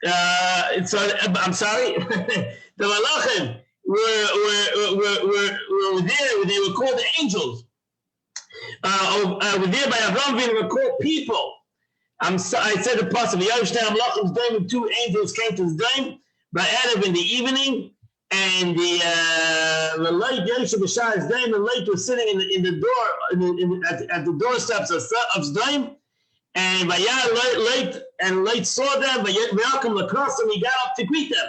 I'm sorry. The Malachim were there. They were called angels. Were there by Avraham Avinu were called people. I said the possible. Yerushalayim Malachim's dome, and two angels came to his dome by Erev in the evening, and the light Yosef B'Shai's dome, the light was sitting in the door at the doorsteps of his dome. And light saw them, but welcome across them, he got up to greet them.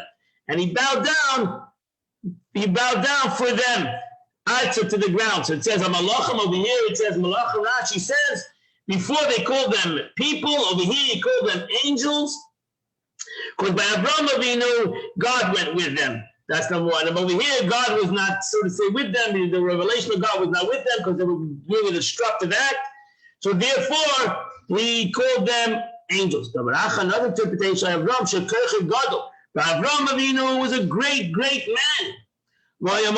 And he bowed down for them, to the ground. So it says, Malachim over here, it says, Malachim Rashi says, before they called them people, over here he called them angels. Because by Avraham Avinu, God went with them. That's number one. And over here, God was not, so to say, with them. The revelation of God was not with them because they were doing a destructive act. So therefore, we called them angels. Another interpretation of Avraham, Avraham Avinu was a great, great man. There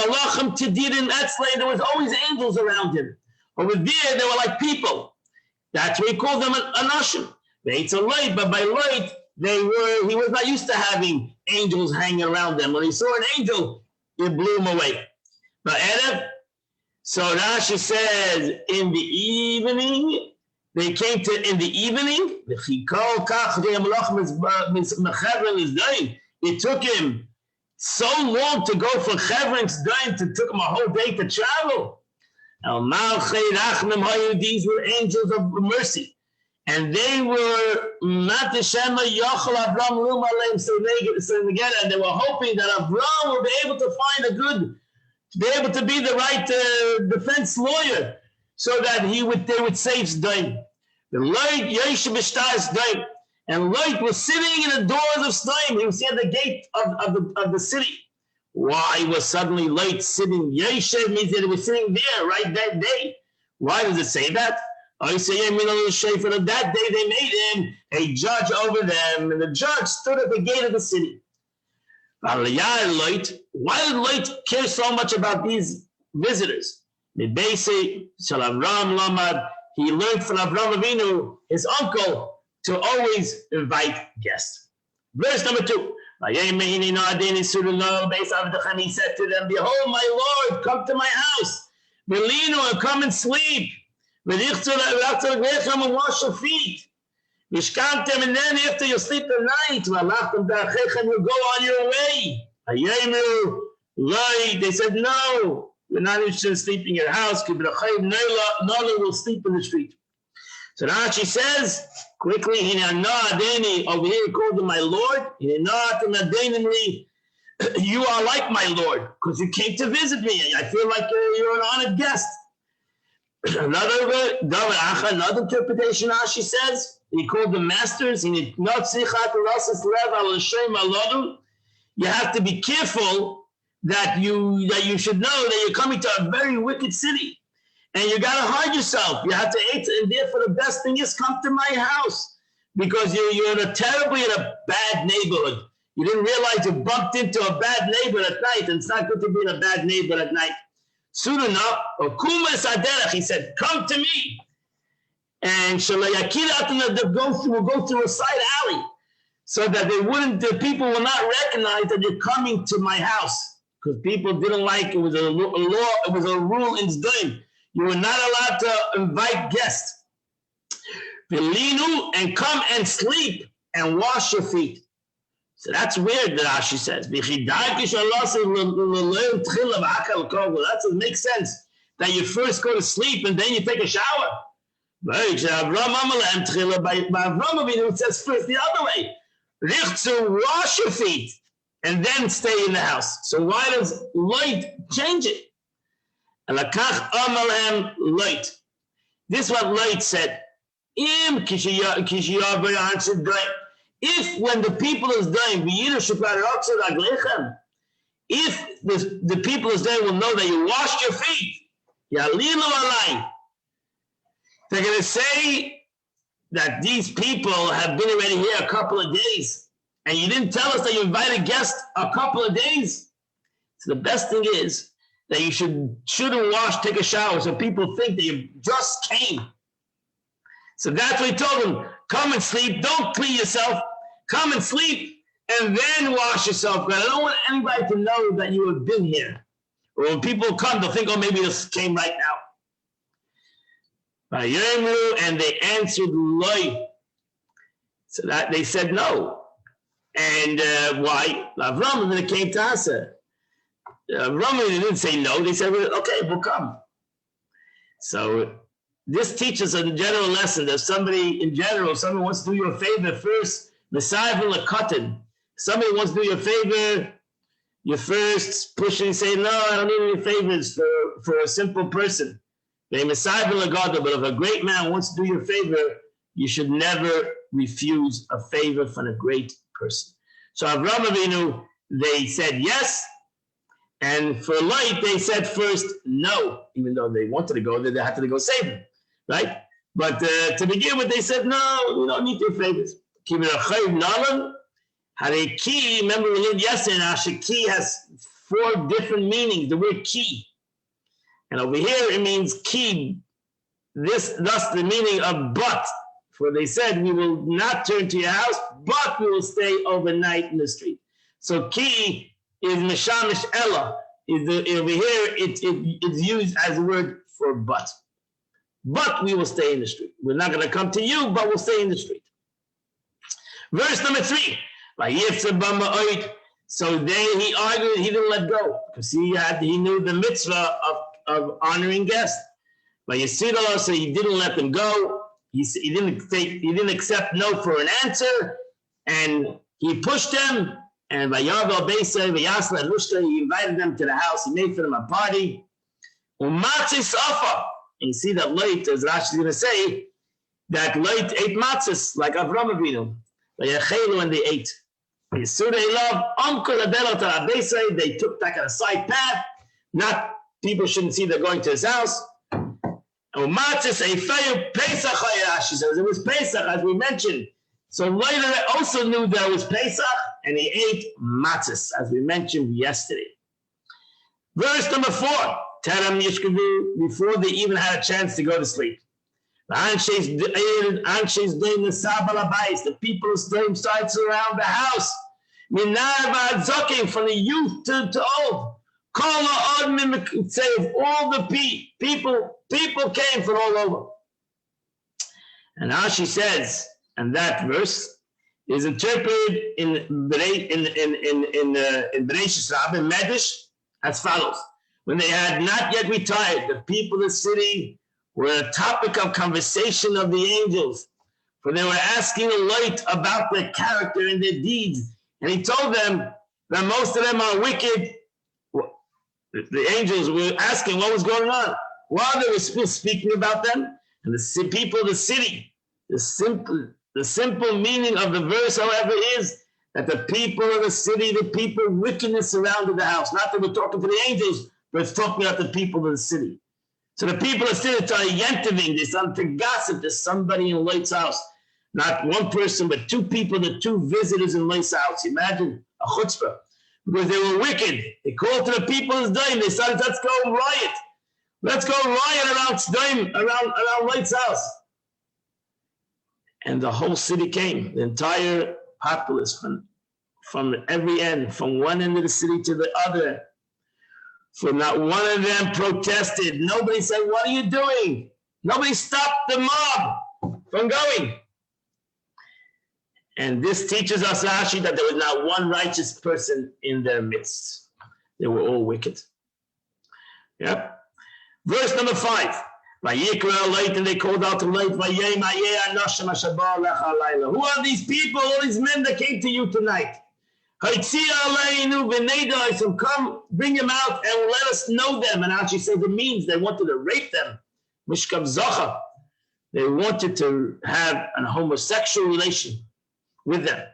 was always angels around him. Over there, they were like people. That's why he called them Anashim. It's a light, but by light, he was not used to having angels hanging around them. When he saw an angel, it blew him away. But Erev, so Rashi says, in the evening, they came to, in the evening, it took him so long to go from Chevron's Daim, it took him a whole day to travel. These were angels of mercy. And they were not the Shema Yochel Avram Lum Aleim, so together, and they were hoping that Avram would be able to find to be able to be the right defense lawyer, so that they would save Sdaim. The light Yosef B'Shai's Sdaim, and light was sitting in the doors of Sdaim. He was at the gate of the city. Why was suddenly light sitting? Yosef means that it was sitting there right that day. Why does it say that? I say, for that day they made him a judge over them, and the judge stood at the gate of the city. Why did light care so much about these visitors? He learned from Avraham Avinu, his uncle, to always invite guests. Verse number 2. He said to them, behold, my Lord, come to my house. Belino, and come and sleep. And wash your feet. And then after you sleep the night, you'll go on your way. They said, no, we're not interested in sleeping in your house. None will sleep in the street. So Rashi says, quickly, over here he called him my Lord. You are like my Lord, because you came to visit me. I feel like you're an honored guest. Another interpretation, Rashi says, he called them masters. You have to be careful that you should know that you're coming to a very wicked city. And you got to hide yourself. You have to eat, and therefore the best thing is come to my house, because you're in a bad neighborhood. You didn't realize you bumped into a bad neighbor at night, and it's not good to be in a bad neighbor at night. Soon enough, he said, come to me. And will go through a side alley, so that the people will not recognize that you're coming to my house, because people didn't like it. Was a law, it was a rule in Zdaim. You were not allowed to invite guests. And come and sleep and wash your feet. So that's weird, that Rashi says. That doesn't make sense, that you first go to sleep and then you take a shower. By Avraham Avinu, it says first the other way. Wash your feet and then stay in the house. So why does light change it? Light. This is what light said. If when the people is dying, if the people is dying will know that you washed your feet, they're going to say that these people have been already here a couple of days, and you didn't tell us that you invited guests a couple of days. So the best thing is that you shouldn't take a shower, so people think that you just came. So that's what he told them. Come and sleep. Don't clean yourself. Come and sleep. and then wash yourself. Because I don't want anybody to know that you have been here. Or when people come, they'll think, oh, maybe this came right now. And they answered, Loi. So that they said no. And why? Avram, then it came to Asa. Avram didn't say no. They said, okay, we'll come. So this teaches a general lesson that somebody wants to do you a favor first, Messiah Lakatan. Somebody wants to do you a favor, you first push and say, no, I don't need any favors for a simple person. They Messiah Lagada, but if a great man wants to do you a favor, you should never refuse a favor from a great person. So Avraham Avinu, they said yes, and for Lot, they said first no, even though they wanted to go there, they had to go save him, right? But to begin with, they said no, we don't need your favors. Hareki, remember we learned yesterday, Ashaki has 4 different meanings, the word ki. And over here it means ki. Thus the meaning of but. For they said, we will not turn to your house, but we will stay overnight in the street. So ki is mishamish ella. Over here it's used as a word for but. But we will stay in the street. We're not going to come to you, but we'll stay in the street. Verse number 3. So there he argued, he didn't let go because he knew the mitzvah of honoring guests. But Yisrael, so he didn't let them go. He didn't accept no for an answer, and he pushed them. And Vayavel Beisay Vayasla Lushta, he invited them to the house. He made for them a party. Umatzis Afa. And you see that Lot, as Rashi is going to say, that Lot ate matzahs like Avram Avinu. And they ate. They took back a side path. Not people shouldn't see they're going to his house. Matzahs a fair Pesach. She says it was Pesach, as we mentioned. So later they also knew that it was Pesach, and he ate matzahs, as we mentioned yesterday. Verse number 4. Teram Yishkavu, before they even had a chance to go to sleep. The people of Sdom started to surround the house. From the youth to old. All the people came from all over. And now she says, and that verse is interpreted in Bereshis Rabbah Medrash as follows: when they had not yet retired, the people of the city were a topic of conversation of the angels, for they were asking Lot about their character and their deeds. And he told them that most of them are wicked. The angels were asking what was going on while they were still speaking about them. And the people of the city, the simple meaning of the verse, however, is that the people of the city, the people of wickedness surrounded the house. Not that we're talking to the angels, but it's talking about the people of the city. So the people of the city started yentaving, they started to gossip to somebody in Lot's house. Not one person, but 2 people, the 2 visitors in Lot's house. Imagine a chutzpah. Because they were wicked. They called to the people of Sdom. They said, let's go riot. Let's go riot around Sdom, around Lot's house. And the whole city came. The entire populace from every end, from one end of the city to the other. For not one of them protested. Nobody said, what are you doing? Nobody stopped the mob from going. And this teaches us, Rashi, that there was not one righteous person in their midst. They were all wicked. Yep. Verse number 5. And they called out to Lot, who are these people, all these men that came to you tonight? Come, bring them out and let us know them. And Rashi says it means they wanted to rape them. Mishkav Zacha. They wanted to have a homosexual relation with them.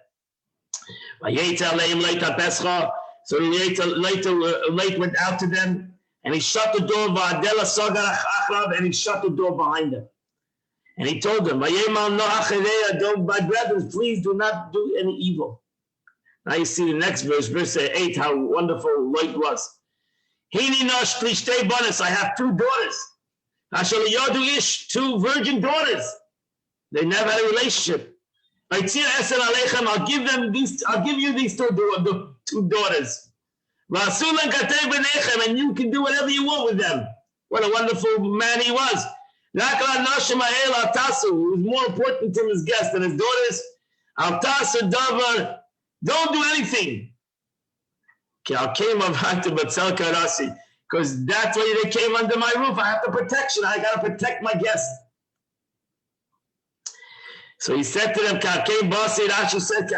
So Lot went out to them, and he shut the door, and he shut the door behind them. And he told them, my brethren, please do not do any evil. Now you see the next verse, verse 8, how wonderful Lot was. I have 2 daughters. 2 virgin daughters. They never had a relationship. I'll give them these. I'll give you these two daughters. And you can do whatever you want with them. What a wonderful man he was. Who was more important to his guests than his daughters. Don't do anything. Because that's why they came under my roof. I have the protection. I got to protect my guests. So he said to them, Rashi said,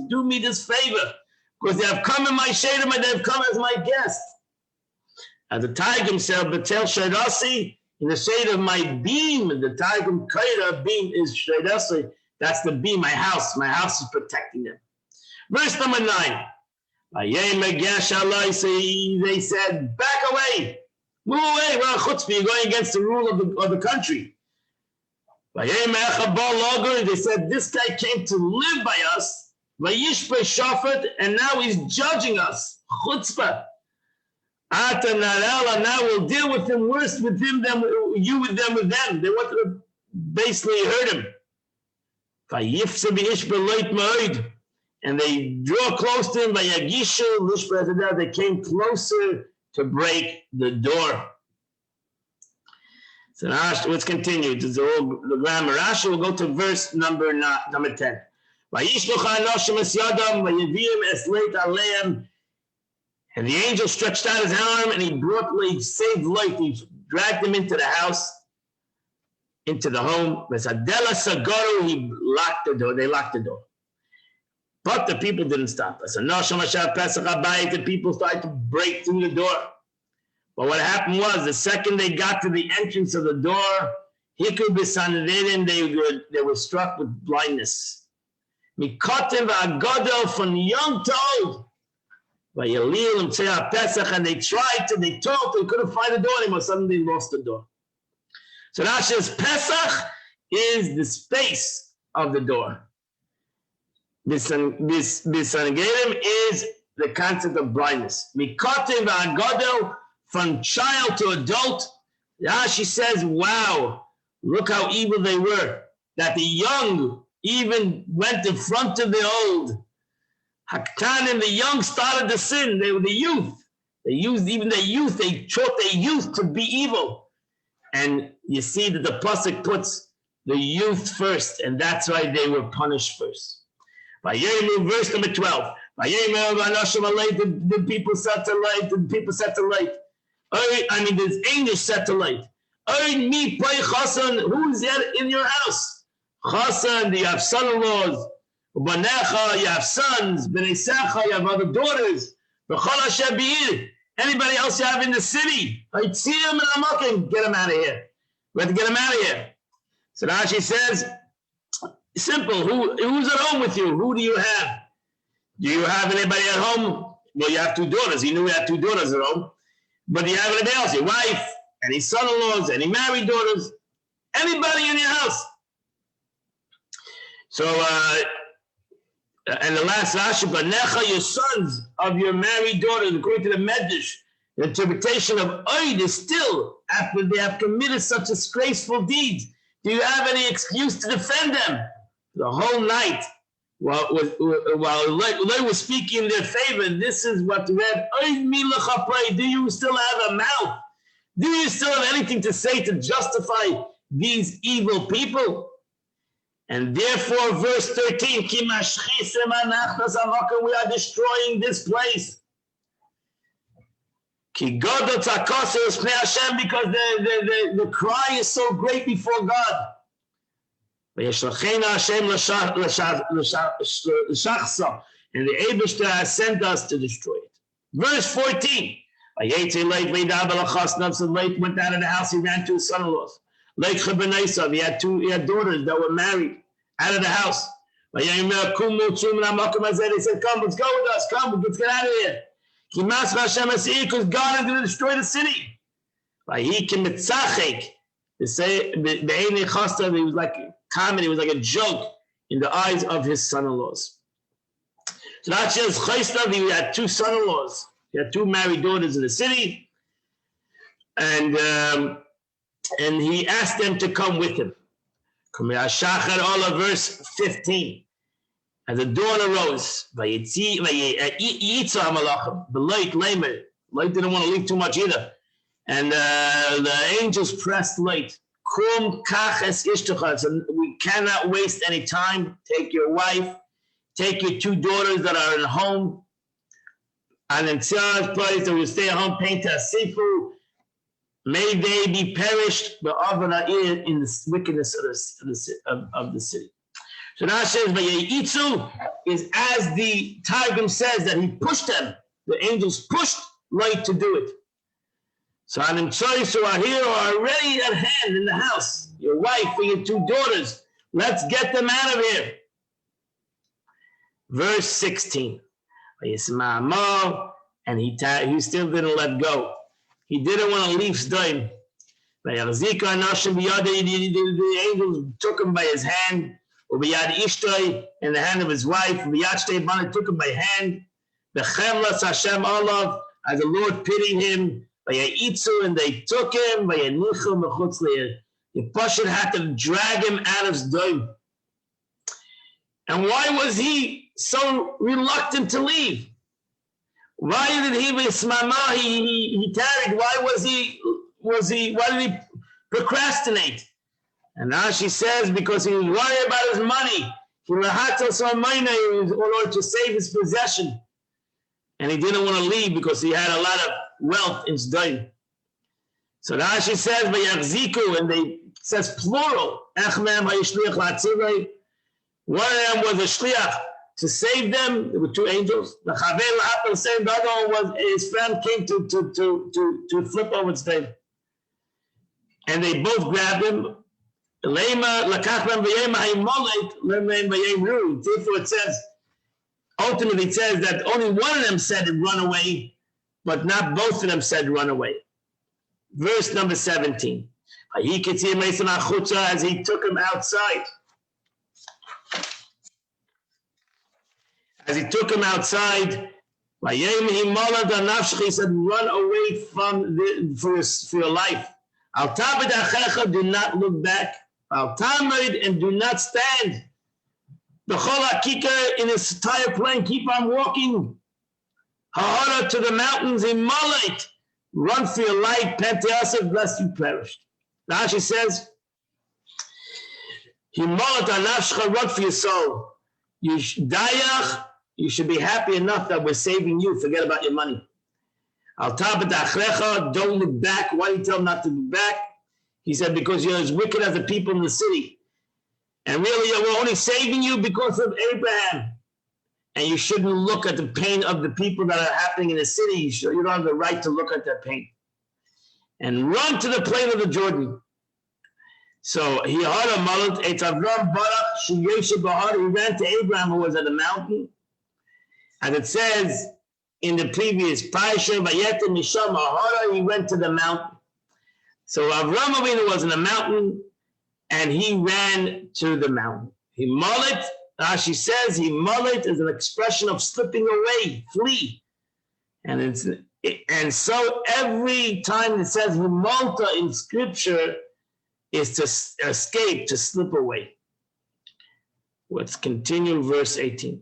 do me this favor, because they have come in my shade and they have come as my guest. And the Targum said, Betel Shadasi, in the shade of my beam, the Targum Kaira beam is Shadasi. That's the beam, my house. My house is protecting them. Verse number 9. They said, back away. Move away, we're on chutzpah. You're going against the rule of the country. They said, this guy came to live by us, and now he's judging us. Chutzpah. Now we'll deal with him worse with him than you with them with them. They wanted to basically hurt him. And they draw close to him. They came closer to break the door. So now let's continue. This is the grammar. Rashi will go to verse number 10. And the angel stretched out his arm and he saved life. He dragged him into the house, into the home. He locked the door. They locked the door. But the people didn't stop us. The people started to break through the door. But what happened was, the second they got to the entrance of the door, they were struck with blindness. From young to old. And they tried to, they talked, they couldn't find the door anymore. Suddenly they lost the door. So that says Pesach is the space of the door. Bisangedim is the concept of blindness. Mikotim v'agodel, from child to adult. Rashi says, wow, look how evil they were. That the young even went in front of the old. Haktanim, the young started to sin. They were the youth. They used even the youth. They taught their youth to be evil. And you see that the pasuk puts the youth first, and that's why they were punished first. Verse number 12. The people set to light. The people set to light. There's angels set to light. Who's there in your house? Chasan, you have son-in-laws. Ubanecha, you have sons. B'neisecha, you have other daughters. Anybody else you have in the city? Get them out of here. We have to get them out of here. So Rashi says, simple. Who's at home with you? Who do you have? Do you have anybody at home? Well, you have two daughters. He knew he had two daughters at home. But do you have anybody else? Your wife, any son-in-laws, any married daughters? Anybody in your house? So, and the last Rashi, Banecha, your sons of your married daughters, according to the Medrash, the interpretation of Oid is still after they have committed such disgraceful deeds. Do you have any excuse to defend them? The whole night, while they were speaking in their favor, this is what read, do you still have a mouth? Do you still have anything to say to justify these evil people? And therefore, verse 13, we are destroying this place. Because the cry is so great before God. And the Eibishter has sent us to destroy it. Verse 14. Late went out of the house, he ran to his son-in-laws. He had daughters that were married out of the house. They said, come, let's go with us, come, let's get out of here. Because God is going to destroy the city. He was like comedy, it was like a joke in the eyes of his son-in-laws. So not just Chaystav, he had two son-in-laws. He had two married daughters in the city. And And he asked them to come with him. Verse 15. As the dawn arose, Light didn't want to leave too much either. And the angels pressed Light. So we cannot waste any time. Take your wife, take your 2 daughters that are in home, and in Sarah's place that will stay at home, paint a sifu. May they be perished, but in the wickedness of the city. So now it says, Vayitzu is as the Targum says that he pushed them. The angels pushed Light to do it. So Anim Tzoris who are here are already at hand in the house. Your wife and your 2 daughters. Let's get them out of here. Verse 16. And he still didn't let go. He didn't want to leave Sdoim. The angels took him by his hand, in the hand of his wife. Took him by hand. The Chemlas Hashem Olav, as the Lord pitied him. And they took him. The Pashut had to drag him out of Sdoim. And why was he so reluctant to leave? Why did he tarried? Why did he procrastinate? And now she says because he was worried about his money. He was in order to save his possession. And he didn't want to leave because he had a lot of wealth in Sdoim. So now she says, and they says plural. One of them was a shliach to save them. There were 2 angels. The other one was his friend came to flip over Sdoim. And they both grabbed him. Therefore it says, ultimately it says that only one of them said run away, but not both of them said run away. Verse number 17. As he took him outside. As he took him outside, he said, run away for your life. Do not look back. And do not stand. The Cholakika in his entire plane, keep on walking. Hahara to the mountains in Malait. Run for your life, Penteasav, lest you perish. Now she says, Himalat anafshcha, run for your soul. You should be happy enough that we're saving you. Forget about your money. Don't look back. Why do you tell him not to look back? He said, because you're as wicked as the people in the city. And really, we're only saving you because of Abraham. And you shouldn't look at the pain of the people that are happening in the city. You don't have the right to look at their pain. And run to the plain of the Jordan. So he ran to Abraham, who was at the mountain. And it says in the previous parasha, he went to the mountain. So Avraham Avinu was in the mountain, and he ran to the mountain. He mullet, Rashi says, he mullet is an expression of slipping away, flee. And so every time it says Himalta in scripture is to escape, to slip away. Let's continue verse 18.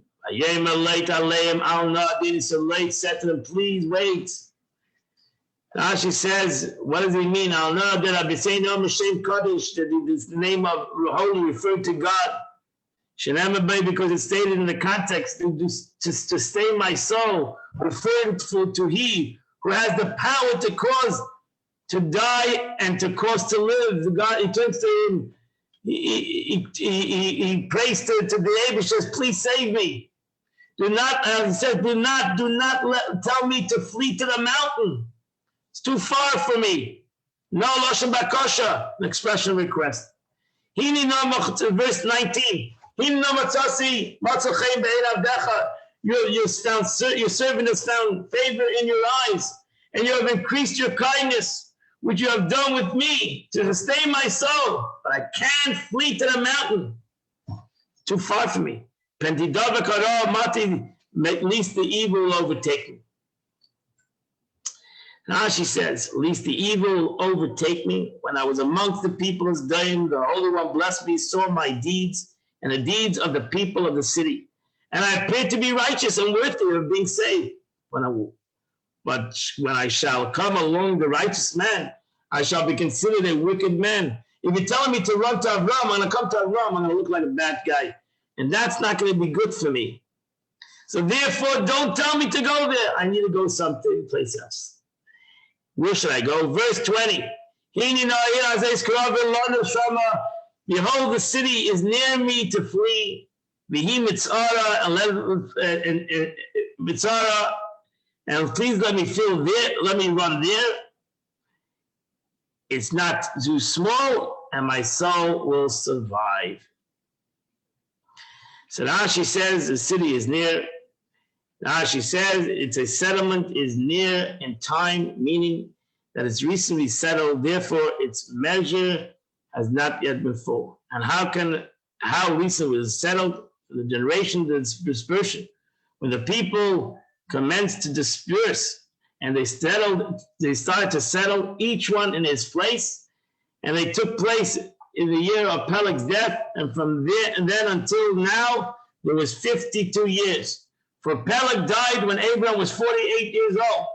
So late said to them, please wait. Rashi says, what does he mean? I'll know that I've been saying the name of holy referred to God. Because it's stated in the context to stay my soul, referring to he who has the power to cause to die and to cause to live. God, he turns to him, he prays to the Abba, says, please save me. Do not tell me to flee to the mountain. It's too far for me. No Lashon Bakosha, an expression of request. Verse 19. Your servant has found favor in your eyes, and you have increased your kindness, which you have done with me, to sustain my soul. But I can't flee to the mountain. It's too far for me. At least the evil will overtake me. Rashi says, at least the evil overtake me. When I was amongst the people of Zidon, the Holy One blessed me, saw my deeds and the deeds of the people of the city. And I appeared to be righteous and worthy of being saved. But when I shall come along the righteous man, I shall be considered a wicked man. If you're telling me to run to Avram, I'm going to come to Avram, I'm going to look like a bad guy. And that's not going to be good for me. So therefore, don't tell me to go there. I need to go someplace else. Where should I go? Verse 20. Behold, the city is near me to flee. And please let me feel there. Let me run there. It's not too small, and my soul will survive. So Rashi says the city is near. Rashi says it's a settlement is near in time, meaning that it's recently settled. Therefore, its measure has not yet been full. And how recently was it settled? The generation of dispersion, when the people commenced to disperse and they started to settle, each one in his place, and they took place in the year of Peleg's death, and from there and then until now there was 52 years. For Peleg died when Abraham was 48 years old.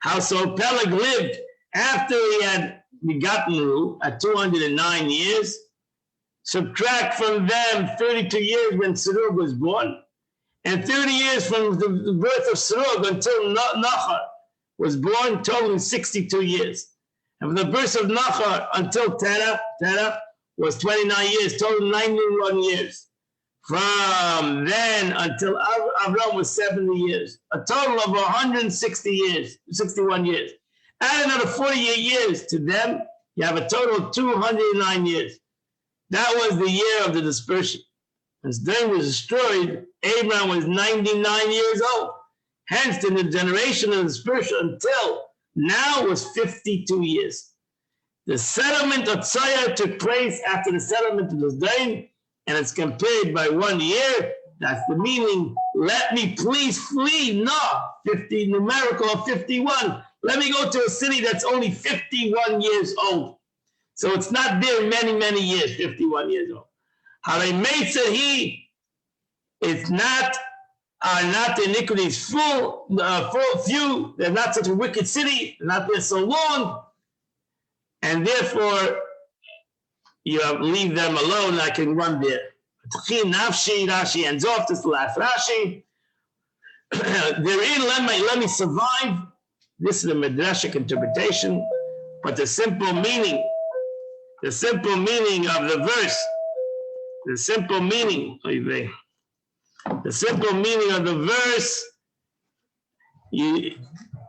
How so? Peleg lived after he had begotten Reu at 209 years. Subtract from them 32 years when Serug was born, and 30 years from the birth of Serug until Nachor was born, totaling 62 years. And from the birth of Nachor until Terah was 29 years, totaling 91 years. From then until Avram was 70 years, a total of 160 years, 61 years. Add another 48 years to them, you have a total of 209 years. That was the year of the dispersion. As Zidon was destroyed, Abraham was 99 years old. Hence, in the generation of dispersion until now was 52 years. The settlement of Tzayar took place after the settlement of Zidon, and it's compared by 1 year. That's the meaning. Let me please flee. No, 50 numerical of 51. Let me go to a city that's only 51 years old. So it's not there many, many years, 51 years old. It's not the iniquities full, few. They're not such a wicked city. They're not there so long. And therefore, you leave them alone. I can run there. Rashi ends off this last Rashi. Therein, let me survive. This is a midrashic interpretation, but the simple meaning of the verse, the simple meaning of the verse,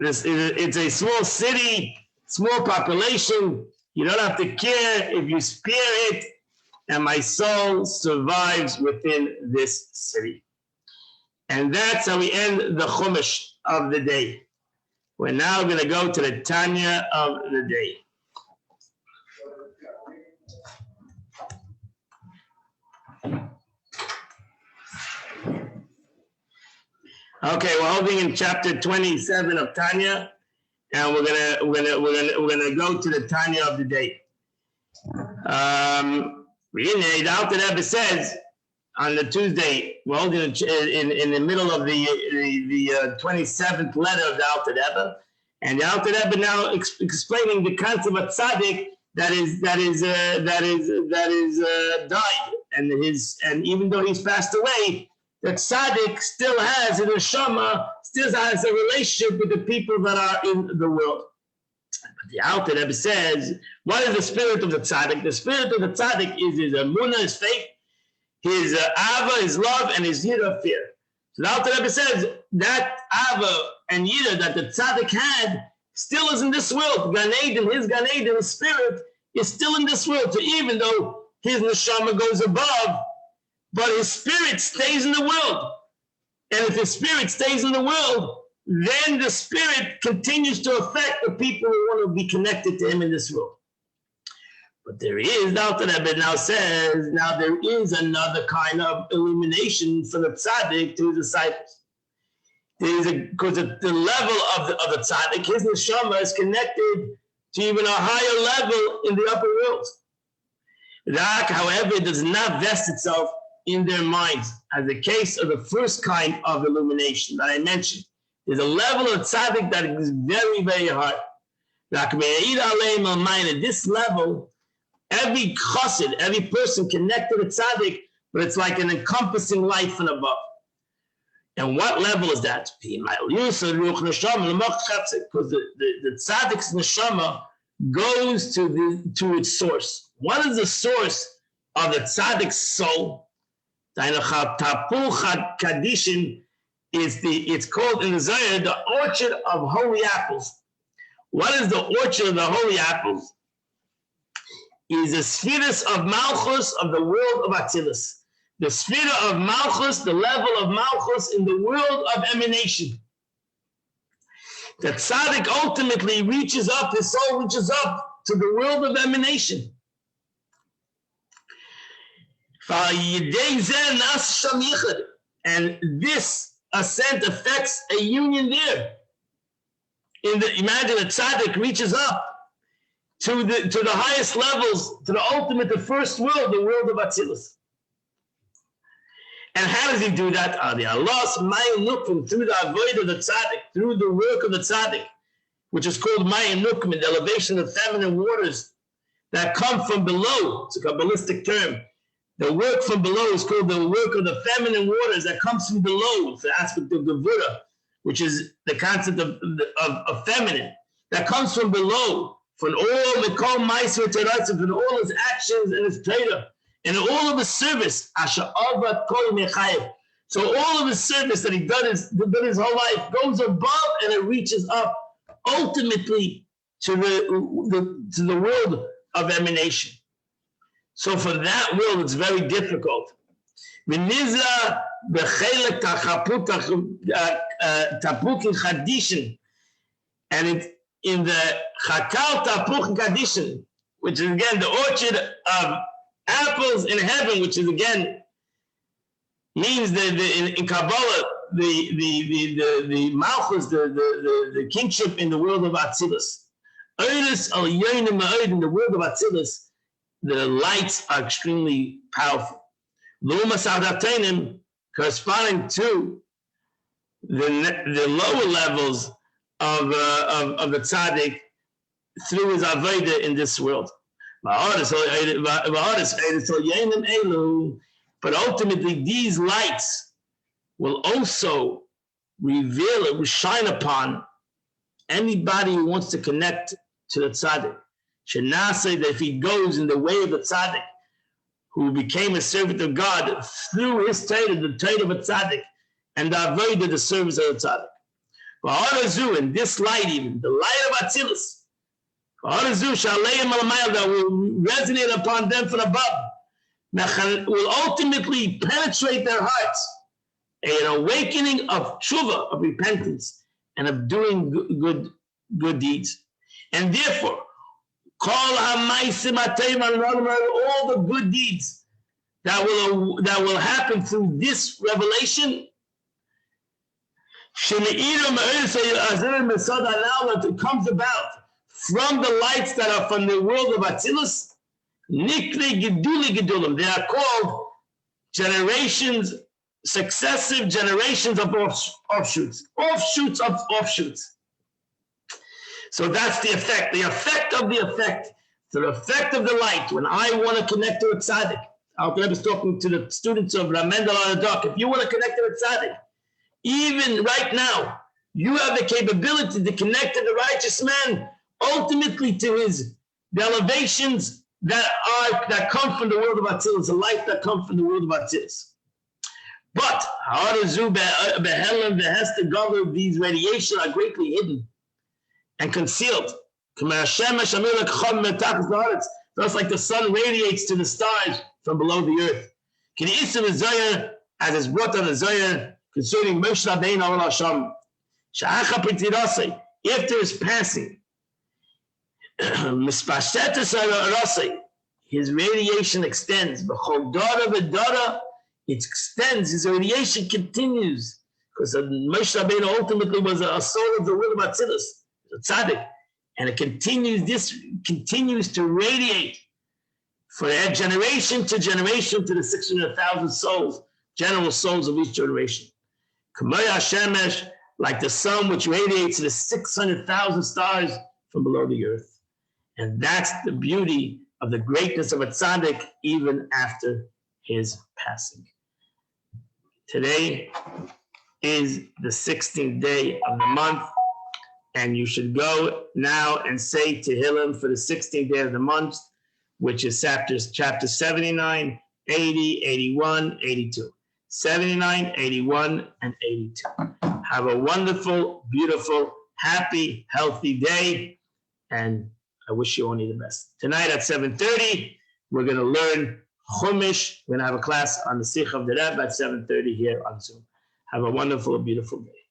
it's a small city, small population. You don't have to care if you spare it, and my soul survives within this city. And that's how we end the Chumash of the day. We're now going to go to the Tanya of the day. Okay, we're holding in chapter 27 of Tanya, and we're gonna go to the Tanya of the day. The Alter Rebbe says on the Tuesday, we're holding in the middle of the 27th letter of the Alter Rebbe, and the Alter Rebbe now explaining the concept of tzaddik that is died, and even though he's passed away, the tzaddik still has in the neshama, still has a relationship with the people that are in the world. But the Alter Rebbe says, what is the spirit of the tzaddik? The spirit of the tzaddik is his emunah, his faith, his ava, his love, and his yirah, fear. So the Alter Rebbe says that ava and yirah that the tzaddik had still is in this world. Gan Eden, his Gan Eden, his spirit is still in this world. So even though his neshama goes above, but his spirit stays in the world. And if his spirit stays in the world, then the spirit continues to affect the people who want to be connected to him in this world. But there is, the Alter Rebbe now says, now there is another kind of illumination from the tzaddik to his disciples. because the level of the tzaddik, his neshama is connected to even a higher level in the upper world. Rak, however, does not vest itself in their minds, as the case of the first kind of illumination that I mentioned. There's a level of tzaddik that is very, very hard. At this level, every chassid, every person connected to tzaddik, but it's like an encompassing light from above. And what level is that? Because the tzaddik's neshama goes to its source. What is the source of the tzaddik's soul? It's called in the Zohar the orchard of holy apples. What is the orchard of the holy apples? Is the spheres of Malchus of the world of Atzilus. The sphere of Malchus, the level of Malchus in the world of emanation. The tzaddik ultimately reaches up, his soul reaches up to the world of emanation. And this ascent affects a union there. Imagine a tzaddik reaches up to the highest levels, to the ultimate, the first world, the world of Atzilus. And how does he do that? Through the avoid of the tzaddik, through the work of the tzaddik, which is called Mayim Nukim, the elevation of feminine waters that come from below. It's a Kabbalistic term. The work from below is called the work of the feminine waters that comes from below. It's the aspect of the Buddha, which is the concept of feminine, that comes from below, from all Mikol Ma'aser Torah, from all his actions and his Torah, and all of his service. So all of his service that he done his whole life goes above and it reaches up ultimately to the world of emanation. So for that world, it's very difficult. And it's in the Chakal Tapuch Kadishin, which is again the orchard of apples in heaven, which is again means in Kabbalah the Malchus, the kingship in the world of Atzilus. In the world of Atzilus, the lights are extremely powerful. Corresponding to the lower levels of the tzaddik through his avodah in this world. But ultimately, these lights will also reveal, it will shine upon anybody who wants to connect to the tzaddik. Shenase, that if he goes in the way of the tzaddik, who became a servant of God through his Torah, the Torah of a tzaddik, and the avodah, the service of the tzaddik. And this light, even the light of Atzilus, that will resonate upon them from above, will ultimately penetrate their hearts, an awakening of tshuva, of repentance, and of doing good deeds. And therefore, all the good deeds that will happen through this revelation, it comes about from the lights that are from the world of Atzilus. They are called generations, successive generations of offshoots of offshoots. So that's the effect. The effect of the effect. The effect of the light. When I want to connect to a tzaddik, I was talking to the students of Ramendel on the dock. If you want to connect to a tzaddik, even right now, you have the capability to connect to the righteous man, ultimately to the elevations that come from the world of Atzilus, the light that comes from the world of Atzilus. But these radiations are greatly hidden and concealed. Just like the sun radiates to the stars from below the earth. As is brought on the Zohar concerning Moshe Rabbeinu al Hashem. After his passing, his radiation extends. It extends, his radiation continues. because Moshe Rabbeinu ultimately was a soul of the will of Atzilus, a tzaddik, and it continues to radiate for generation to generation to the 600,000 souls, general souls of each generation. Kamei Hashemesh, like the sun which radiates to the 600,000 stars from below the earth. And that's the beauty of the greatness of a tzaddik even after his passing. Today is the 16th day of the month, and you should go now and say Tehillim for the 16th day of the month, which is chapter 79, 80, 81, 82. 79, 81, and 82. Have a wonderful, beautiful, happy, healthy day, and I wish you only the best. Tonight at 7:30, we're going to learn Chumash. We're going to have a class on the Sikh of the Rebbe at 7:30 here on Zoom. Have a wonderful, beautiful day.